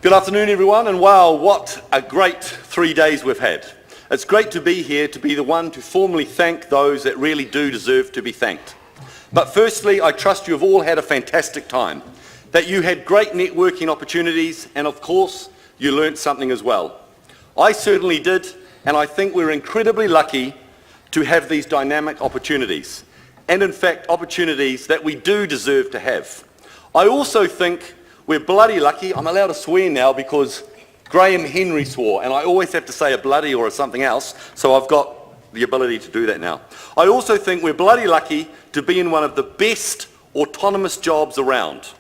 Good afternoon, everyone, and wow, what a great 3 days we've had. It's great to be here, to be the one to formally thank those that really do deserve to be thanked. But firstly, I trust you have all had a fantastic time, that you had great networking opportunities, and of course, you learnt something as well. I certainly did, and I think we're incredibly lucky to have these dynamic opportunities, and in fact, opportunities that we do deserve to have. I also think we're bloody lucky. I'm allowed to swear now because Graham Henry swore, and I always have to say a bloody or a something else, so I've got the ability to do that now. I also think we're bloody lucky to be in one of the best autonomous jobs around.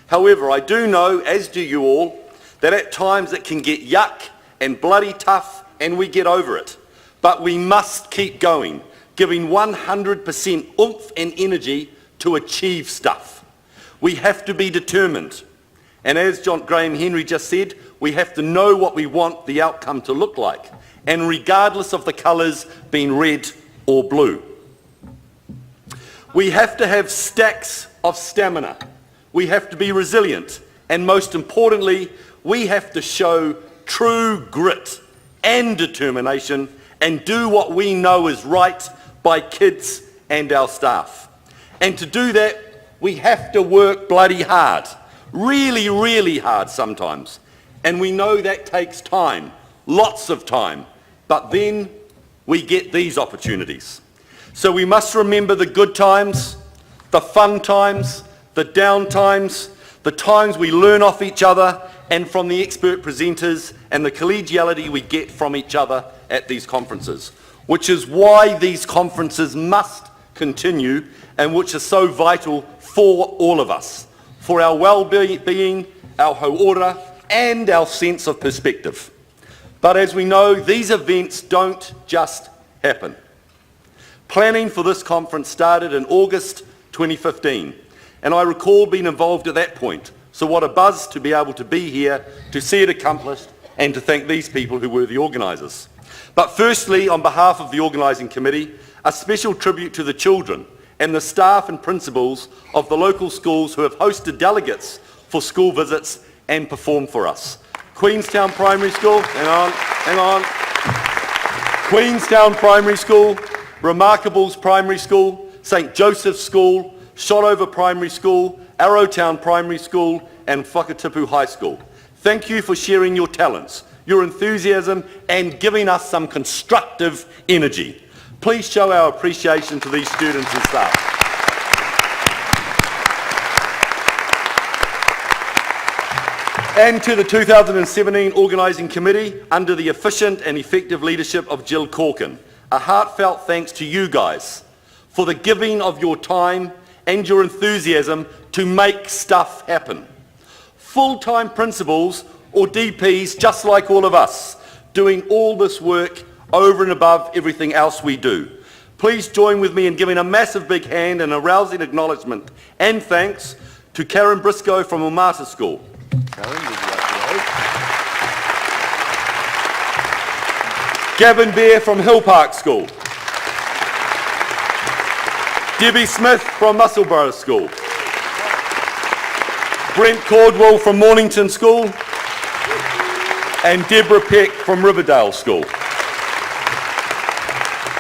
However, I do know, as do you all, that at times it can get yuck and bloody tough, and we get over it. But we must keep going, giving 100% oomph and energy to achieve stuff. We have to be determined. And as Graham Henry just said, we have to know what we want the outcome to look like, and regardless of the colours being red or blue. We have to have stacks of stamina. We have to be resilient, and most importantly, we have to show true grit and determination and do what we know is right by kids and our staff. And to do that, we have to work bloody hard. Really, really hard sometimes. And we know that takes time, lots of time. But then we get these opportunities. So we must remember the good times, the fun times, the down times, the times we learn off each other and from the expert presenters, and the collegiality we get from each other at these conferences, which is why these conferences must continue and which are so vital for all of us, for our well-being, our hauora, and our sense of perspective. But as we know, these events don't just happen. Planning for this conference started in August 2015, and I recall being involved at that point. So what a buzz to be able to be here, to see it accomplished, and to thank these people who were the organisers. But firstly, on behalf of the organising committee, a special tribute to the children and the staff and principals of the local schools who have hosted delegates for school visits and performed for us. Queenstown Primary School, hang on. Queenstown Primary School, Remarkables Primary School, St Joseph's School, Shotover Primary School, Arrowtown Primary School, and Whakatipu High School. Thank you for sharing your talents, your enthusiasm, and giving us some constructive energy. Please show our appreciation to these students and staff. And to the 2017 Organising Committee, under the efficient and effective leadership of Jill Corkin, a heartfelt thanks to you guys for the giving of your time and your enthusiasm to make stuff happen. Full-time principals or DPs, just like all of us, doing all this work over and above everything else we do. Please join with me in giving a massive big hand and a rousing acknowledgement and thanks to Karen Briscoe from Umata School. Karen, would you like to go? Gavin Bear from Hill Park School. Debbie Smith from Musselburgh School. Brent Cordwell from Mornington School. And Deborah Peck from Riverdale School.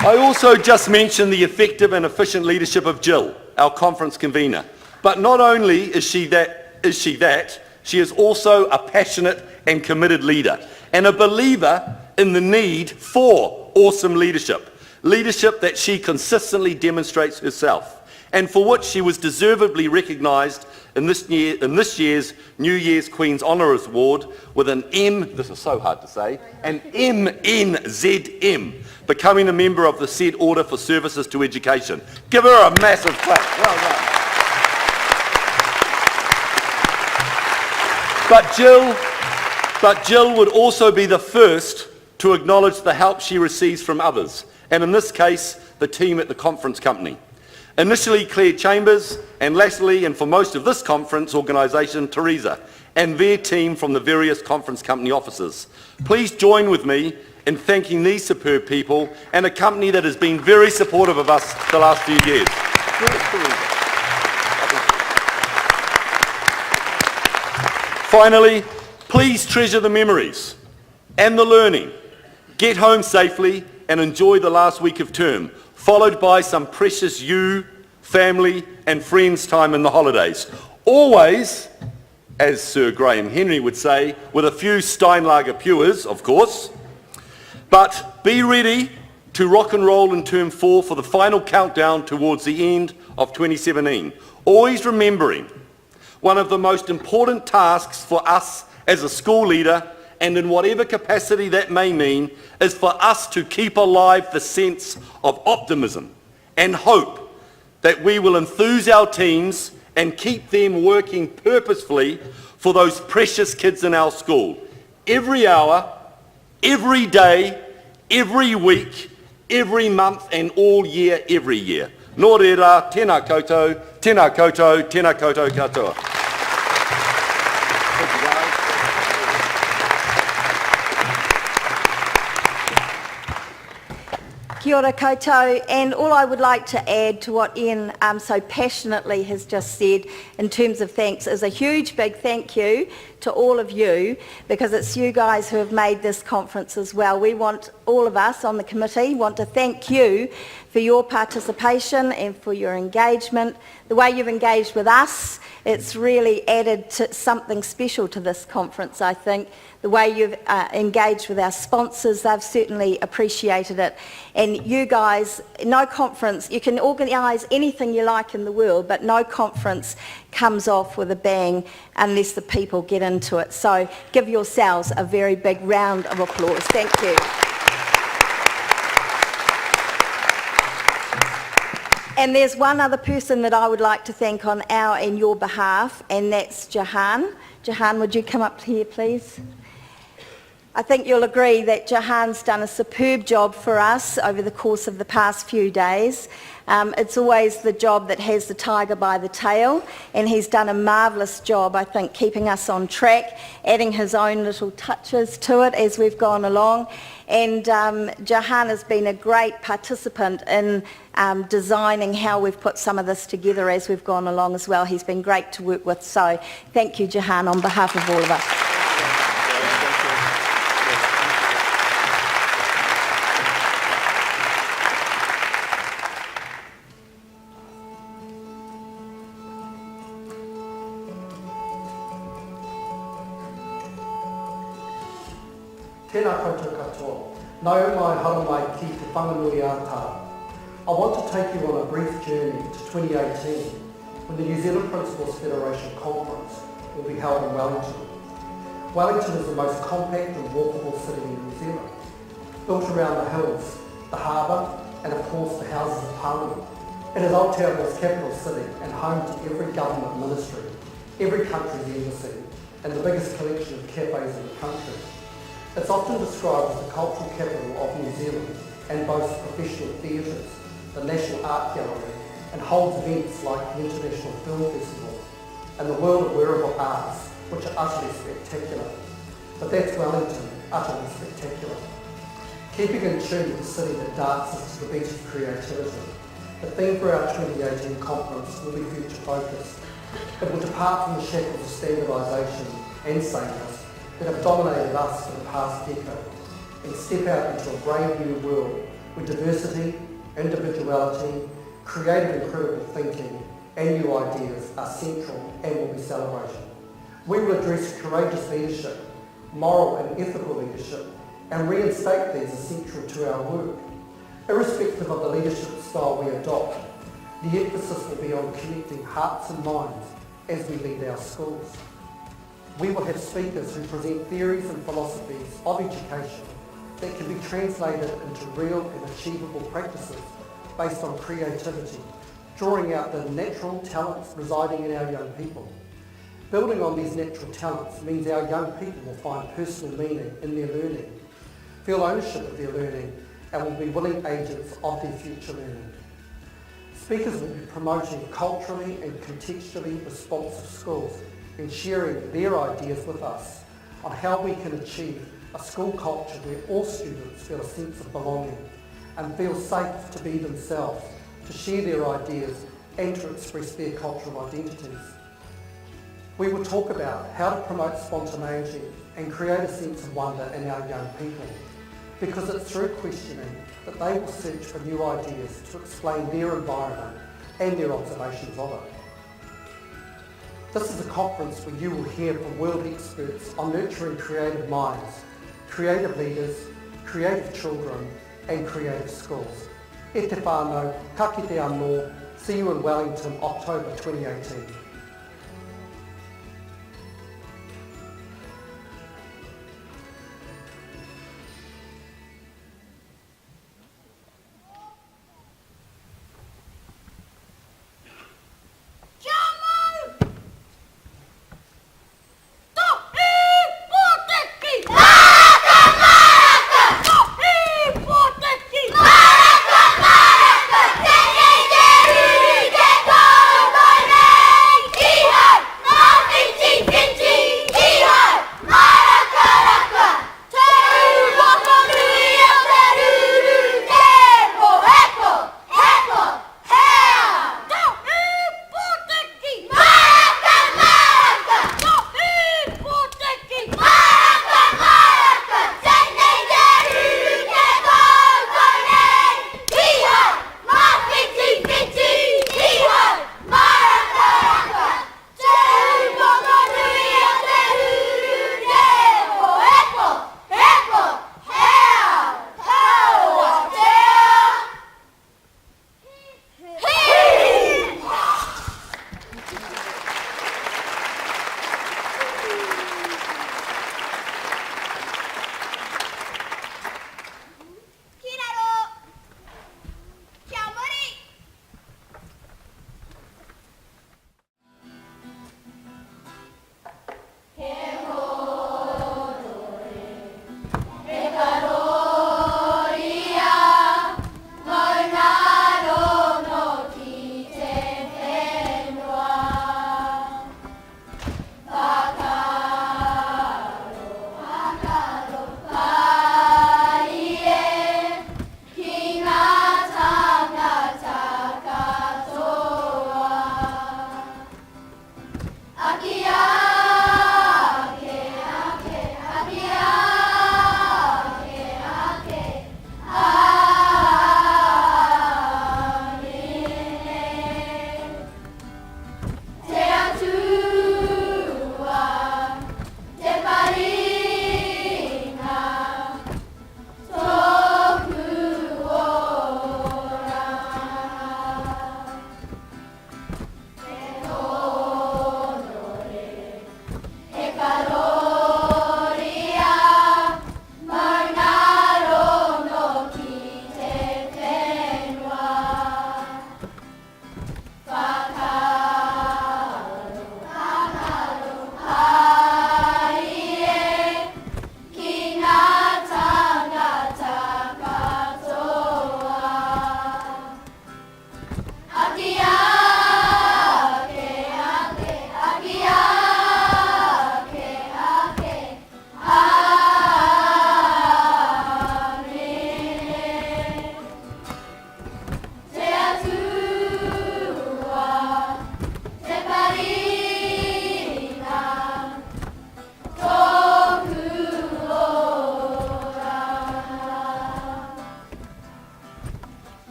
I also just mentioned the effective and efficient leadership of Jill, our conference convener. But not only is she that, she is also a passionate and committed leader and a believer in the need for awesome leadership. Leadership that she consistently demonstrates herself, and for which she was deservedly recognised in this year's New Year's Queen's Honours Award with an this is so hard to say, an MNZM, becoming a member of the said Order for Services to Education. Give her a massive clap. Well done. But Jill would also be the first to acknowledge the help she receives from others, and in this case, the team at the conference company. Initially Claire Chambers, and latterly, and for most of this conference organisation, Teresa, and their team from the various conference company offices. Please join with me in thanking these superb people and a company that has been very supportive of us the last few years. Finally, Please treasure the memories and the learning. Get home safely and enjoy the last week of term, followed by some precious you, family and friends time in the holidays. Always, as Sir Graham Henry would say, with a few Steinlager Pures, of course. But be ready to rock and roll in term 4 for the final countdown towards the end of 2017. Always remembering one of the most important tasks for us as a school leader, and in whatever capacity that may mean, is for us to keep alive the sense of optimism and hope that we will enthuse our teams and keep them working purposefully for those precious kids in our school. Every hour, every day, every week, every month and all year, every year. Nō reira, tēnā koutou, tēnā koutou, tēnā koutou katoa. Kia ora koutou, and all I would like to add to what Ian so passionately has just said in terms of thanks is a huge big thank you to all of you, because it's you guys who have made this conference as well. We want, all of us on the committee, want to thank you for your participation and for your engagement. The way you've engaged with us, it's really added to something special to this conference, I think. The way you've engaged with our sponsors, they've certainly appreciated it. And you guys, no conference, you can organise anything you like in the world, but no conference comes off with a bang unless the people get into it. So give yourselves a very big round of applause. Thank you. And there's one other person that I would like to thank on our and your behalf, and that's Jahan. Jahan, would you come up here, please? I think you'll agree that Jahan's done a superb job for us over the course of the past few days. It's always the job that has the tiger by the tail, and he's done a marvellous job, I think, keeping us on track, adding his own little touches to it as we've gone along. And Jahan has been a great participant in designing how we've put some of this together as we've gone along as well. He's been great to work with, so thank you, Jahan, on behalf of all of us. Tēnā koutou katoa. Nau mai hara mai ki te whanganui a tā. I want to take you on a brief journey to 2018, when the New Zealand Principals Federation Conference will be held in Wellington. Wellington is the most compact and walkable city in New Zealand, built around the hills, the harbour, and of course the Houses of Parliament. It is Aotearoa's capital city and home to every government ministry, every country's embassy, and the biggest collection of cafes in the country. It's often described as the cultural capital of New Zealand and boasts professional theatres, the National Art Gallery, and holds events like the International Film Festival and the World of Wearable Arts, which are utterly spectacular. But that's Wellington, utterly spectacular. Keeping in tune with the city that dances to the beat of creativity, the theme for our 2018 conference will be future focused. It will depart from the shackles of standardisation and sameness that have dominated us for the past decade and step out into a brave new world where diversity, individuality, creative and critical thinking and new ideas are central and will be celebrated. We will address courageous leadership, moral and ethical leadership, and reinstate these as central to our work. Irrespective of the leadership style we adopt, the emphasis will be on connecting hearts and minds as we lead our schools. We will have speakers who present theories and philosophies of education that can be translated into real and achievable practices based on creativity, drawing out the natural talents residing in our young people. Building on these natural talents means our young people will find personal meaning in their learning, feel ownership of their learning, and will be willing agents of their future learning. Speakers will be promoting culturally and contextually responsive schools and sharing their ideas with us on how we can achieve a school culture where all students feel a sense of belonging and feel safe to be themselves, to share their ideas and to express their cultural identities. We will talk about how to promote spontaneity and create a sense of wonder in our young people, because it's through questioning that they will search for new ideas to explain their environment and their observations of it. This is a conference where you will hear from world experts on nurturing creative minds, creative leaders, creative children and creative schools. E te whānau, ka kite anō, see you in Wellington, October 2018.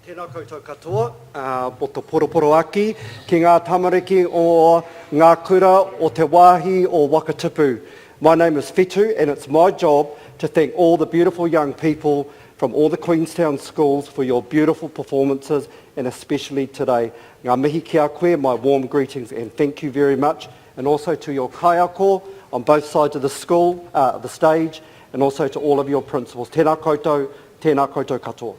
Tēnā koutou katoa, o te poroporo aki, ki ngā tamariki o ngā kura o te wāhi o Wakatipu. My name is Whetu, and it's my job to thank all the beautiful young people from all the Queenstown schools for your beautiful performances, and especially today. Ngā mihi ki a koe, my warm greetings and thank you very much. And also to your kaiako on both sides of the school, the stage, and also to all of your principals. Tēnā koutou katoa.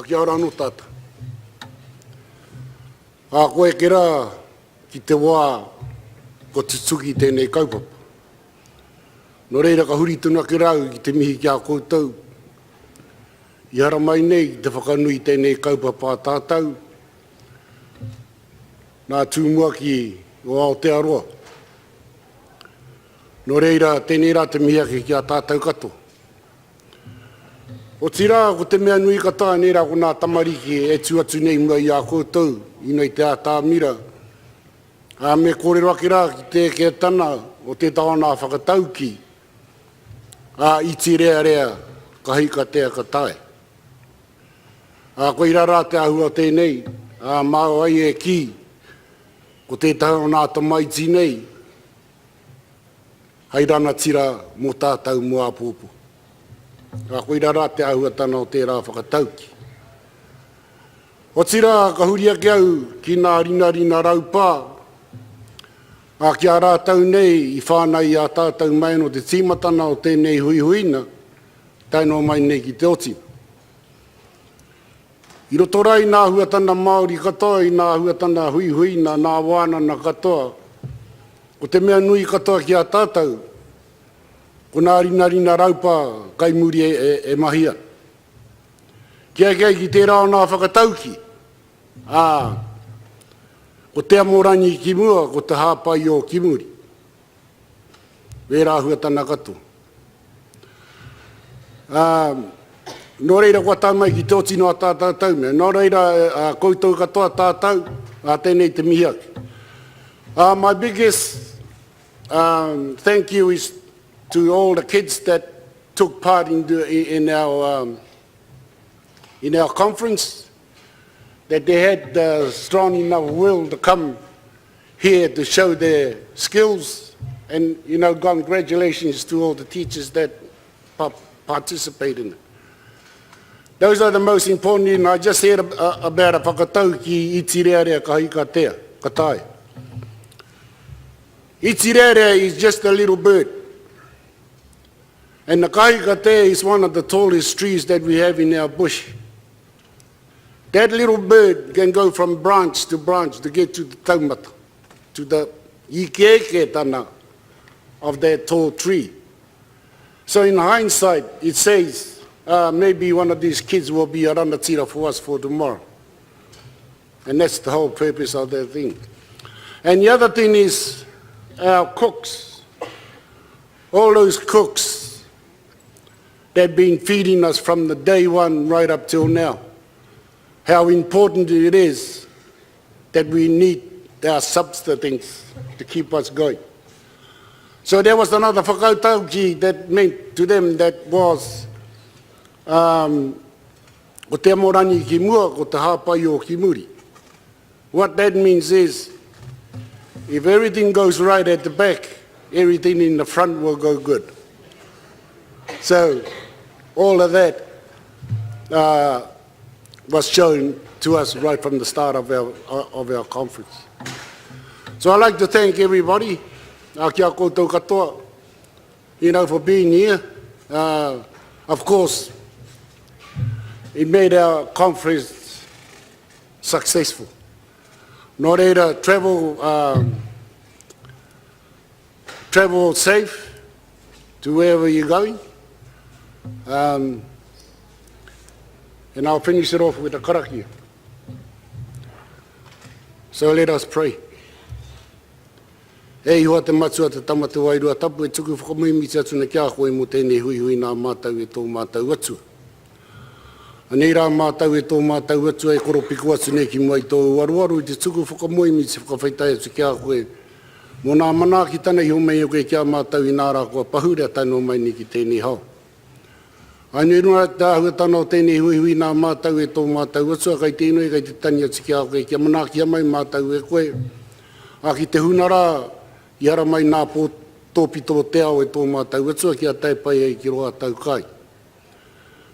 Kia ora anō tata. A koe kera ki te wā ko te tuki tēnei kaupapa. No reira ka huri tuna ki rau ki te mihi ki a koutou. I hara mai nei te whakanui tēnei kaupapa a tātou. Nā tūmua ki o Aotearoa. No reira tēnei rā te mihi ake ki a tātou katoa. O tira, ko te mea nui katoa, nera ko nā tamariki e tu atu nei mua i a koutou, inoi te a tāmira. A me kōrero ake rā ki te ke tana o te tawana whakatauki, a iti rea rea ka hika tea ka tae. A koe rā te ahua tēnei, a mao ai e ki, ko te tawana tamaiti nei, hai rana tira mō tātou mua pōpō. A koe rā te ahua tana o tērā whakatauki. O tira ka huri ake au ki nā rina raupā, a ki a rātau nei i whānai a tātou mai no te tīmatana o tēnei huihuina, taino mai nei ki te otina. I roto rai nā huatana Māori katoa, i nā huatana huihuina, nā wānana katoa, o te mea nui katoa ki a tātou, ko nā rina raupa kai muri e mahia. Kia kei ki tērā o nā whakatauki, ko te amorangi ki mua, ko te hāpai o ki muri. Wērā huatana katoa. Nō reira kua tau mai ki te otino a tātou mea. Nō reira koutou katoa tātou, a tēnei te mihi ake. My biggest thank you is to all the kids that took part in our conference, that they had the strong enough will to come here to show their skills. And, you know, congratulations to all the teachers that participated in it. Those are the most important, and I just heard about a whakatau ki iti rea rea ka hika tea, ka tae. Iti rea rea is just a little bird. And the kahikatea is one of the tallest trees that we have in our bush. That little bird can go from branch to branch to get to the taumata, to the ike tana of that tall tree. So in hindsight, it says, maybe one of these kids will be a rangatira for us for tomorrow. And that's the whole purpose of that thing. And the other thing is our cooks. All those cooks, they've been feeding us from the day one right up till now. How important it is that we need our substance to keep us going. So there was another whakautauki that meant to them that was ko te amorangi ki mua, ko te hāpai o ki muri. What that means is, if everything goes right at the back, everything in the front will go good. So all of that was shown to us right from the start of our conference. So I'd like to thank everybody, kia koutou katoa, you know, for being here. Of course, it made our conference successful. Nō reira, travel safe to wherever you're going. And I'll finish it off with a karakia. So let us pray. E ihoa te matua te tamata wairua tapu e tuku whakamui te atu na kia koe mo tēnei hui nā mātau e tō mātau atua. Anei rā mātau e tō mātau atua e koro piku atu nei ki mai tō waruaru i te tuku whakamui te whakawhaitai atu kia koe. Mō nā mana ki tana i homei o koe kia mātau i nā rā kua pahura taino mai ni ki tēnei hao. Ainu runa te ahua tana o tēnei hui nā mātau e tō mātau atua kai tēnei kai te tani atu kia koe kia mana kia mai mātau e koe. A ki te hunara i hara mai nā tōpi tō te ao e tō mātau atua kia taipai ei ki roa tau kai.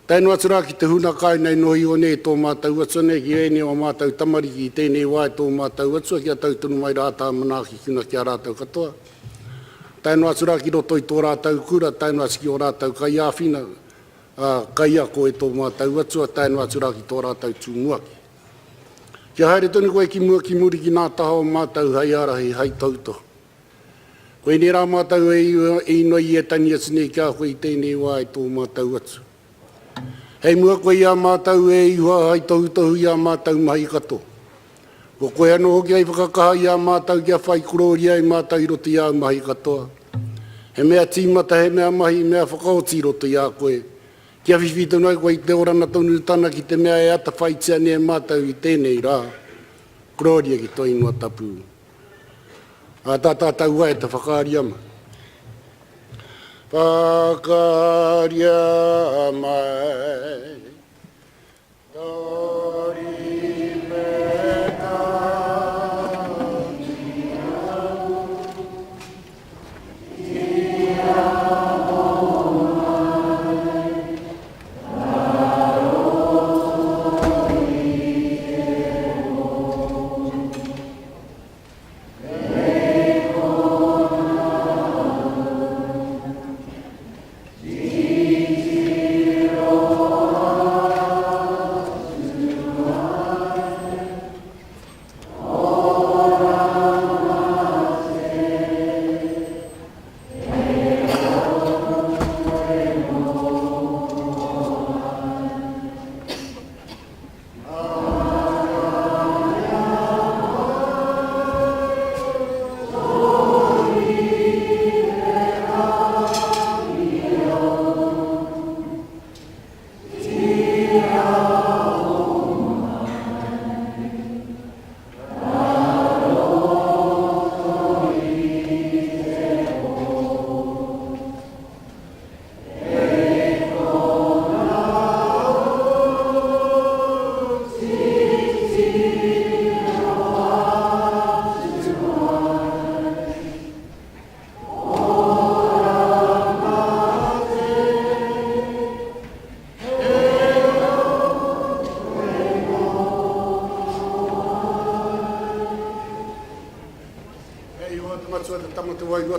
Taino atu rā ki te huna kai nei nohi o nei tō mātau atua nei ki ene o mātau tamariki i tēnei wai tō mātau atua kia tau tunu mai rātā manaki kuna kia rātau katoa. Taino atu rā ki roto i tō rātau kura, taino atu ki o rātau kai āwhina, kai ako e tō mātau atua, taino atu rā ki tō rātau tūmuaki. Kia haere tonu koe ki mua ki muri ki nā taha o mātau hai arahi hai tauto. Koe ni rā mātau e ino i e tani asine kia koe i tēnei wā e tō mātau atu. Hei mua koe ia mātau e iwa hai tauto ia mātau mahi kato. Ko koe anō hoki ai whakakaha ia mātau kia whai kuroria i mātau i roto ia mahi katoa. He mea tīmata, he mea mahi, mea whakaoti i roto ia koe. Kia whiwhito noi koe i te orana tonu tana ki te mea e ata whaitia ne mātau i tēnei rā. Kuroria ki toi inua tapu. A tātātau ai te whakaaria ma. Whakaaria mai. Tori me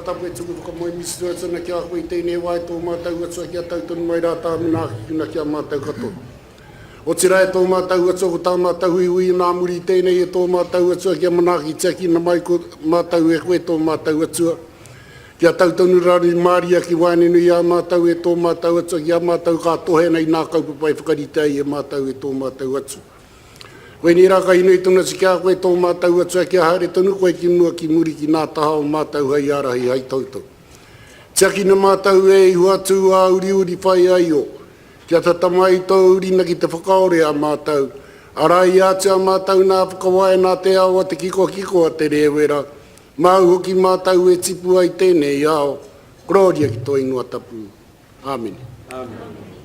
tapu e tuku whakamoe misitua tana kia koe i tēnei wai tō mātau atua kia tautonu mai rā tā minaki kuna kia mātau kato. O tira e tō mātau atua ko tā mātau hui nā muri i tēnei e tō mātau atua kia manaki tiaki na mai ko mātau e koe tō mātau atua. Kia tautonu rari māria ki wainenu i a mātau e tō mātau atua kia mātau kā tohena i nā kaupapai whakaritai e mātau e tō mātau atua. Koe ni raka ino i tuna si kia koe tō mātau atua kia haere tonu koe ki mua ki muri ki nā taha o mātau hai arahi hai tauto. Tiaki na mātau e ihu atu a uri uri whai ai o. Kia tatamai tō uri na ki te whakaore a mātau. Arai atu a mātau nā whakawae nā te awa te kiko a te rewera. Mau hoki mātau e tipu ai tēnei ao. Gloria ki tō ingoa tapu. Amen. Amen.